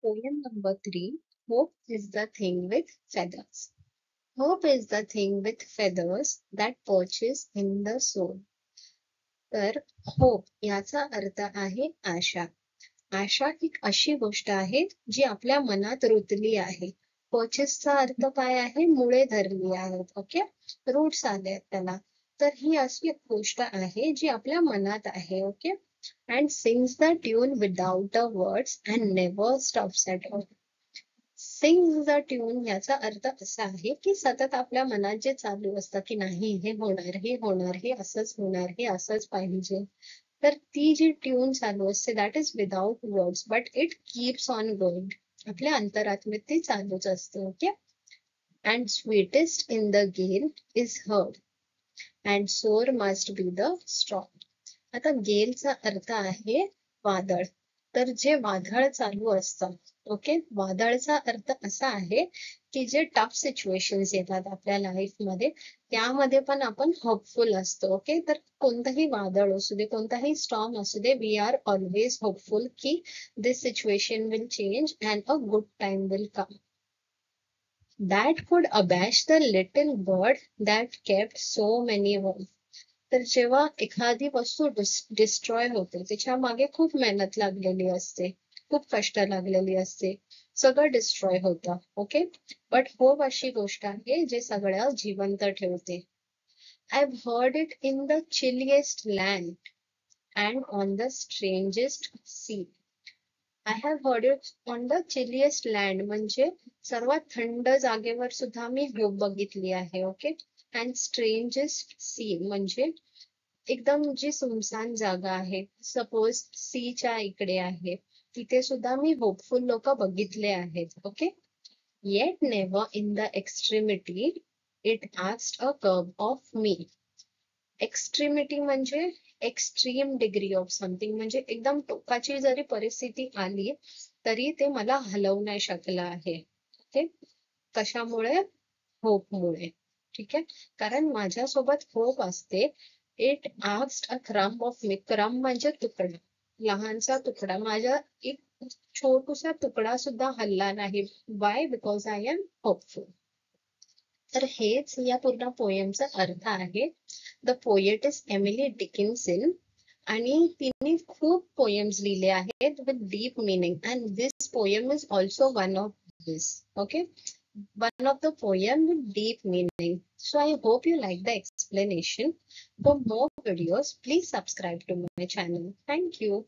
Poem number 3. Hope is the thing with feathers. Hope is the thing with feathers that perches in the soul. तर hope याचा अर्थ आहे आशा. आशा एक अशी गोष्ट आहे जी आपल्या मनात रुतली आहे. पर्चेसचा अर्थ काय आहे? मुळे धरली आहेत. ओके, रूट्स आले आहेत त्याला. तर ही अशी एक गोष्ट आहे जी आपल्या मनात आहे. Okay, and sings the tune without the words and never stops at all. Sings the tune याचा अर्थ असा आहे की सतत आपल्या मनात जे चालू असतं की नाही हे होणार, हे होणार, हे असंच होणार, हे असंच पाहिजे. तर ती जी ट्यून चालू असते that is without words but it keeps on going. आपल्या अंतरात्म्यात ती चालूच असते. Okay, and sweetest in the गेल इज हर्ड अँड सोर मस्ट बी द स्ट्रॉंग. आता गेलचा अर्थ आहे वादळ. तर जे वादळ चालू असतं, ओके, वादळचा अर्थ असा आहे की जे टफ सिच्युएशन्स येतात आपल्या लाईफमध्ये त्यामध्ये पण आपण होपफुल असतो. ओके, तर कोणतंही वादळ असू दे, कोणताही स्टॉर्म असू दे, वी आर ऑलवेज होपफुल की this situation will change and a good time will come. That could abash the little bird that kept so many warm. तर जेव्हा एखादी वस्तू डिस्ट्रॉय होते त्याच्या मागे खूप मेहनत लागलेली असते, खूप कष्ट लागलेली असते, सगळं डिस्ट्रॉय होतं. ओके, बट होप अशी गोष्ट आहे जे सगळं जिवंत ठेवते. I've heard it in the chilliest land and on the strangest sea. I have heard it on the chilliest land म्हणजे सर्वात थंड जागेवर सुद्धा मी होप बघितली आहे. ओके, अँड स्ट्रेंजेस्ट सी म्हणजे एकदम जी सुनसान जागा आहे, सपोज सीच्या इकडे आहे, तिथे सुद्धा मी होपफुल लोक बघितले आहेत. Okay, yet never in the extremity it asked a curve of me. Extremity म्हणजे एक्स्ट्रीम डिग्री ऑफ समथिंग, म्हणजे एकदम टोकाची जरी परिस्थिती आली तरी ते मला हलवू नाही शकलं आहे. ओके, कशामुळे? होपमुळे. ठीक आहे, कारण माझ्यासोबत होप असते. It asked a crumb of me. Crumb म्हणजे तुकडा, लहानसा तुकडा. माझा एक छोटूसा तुकडा सुद्धा हल्ला नाही. Y? Because I am hopeful. तर हेच या पूर्ण पोएमचा अर्थ आहे. The poet is Emily Dickinson आणि तिने खूप पोएम्स लिहिले आहेत with deep meaning and this poem is also one of this. Okay, one of the poem with deep meaning. So I hope you like the explanation. For more videos, please subscribe to my channel. Thank you.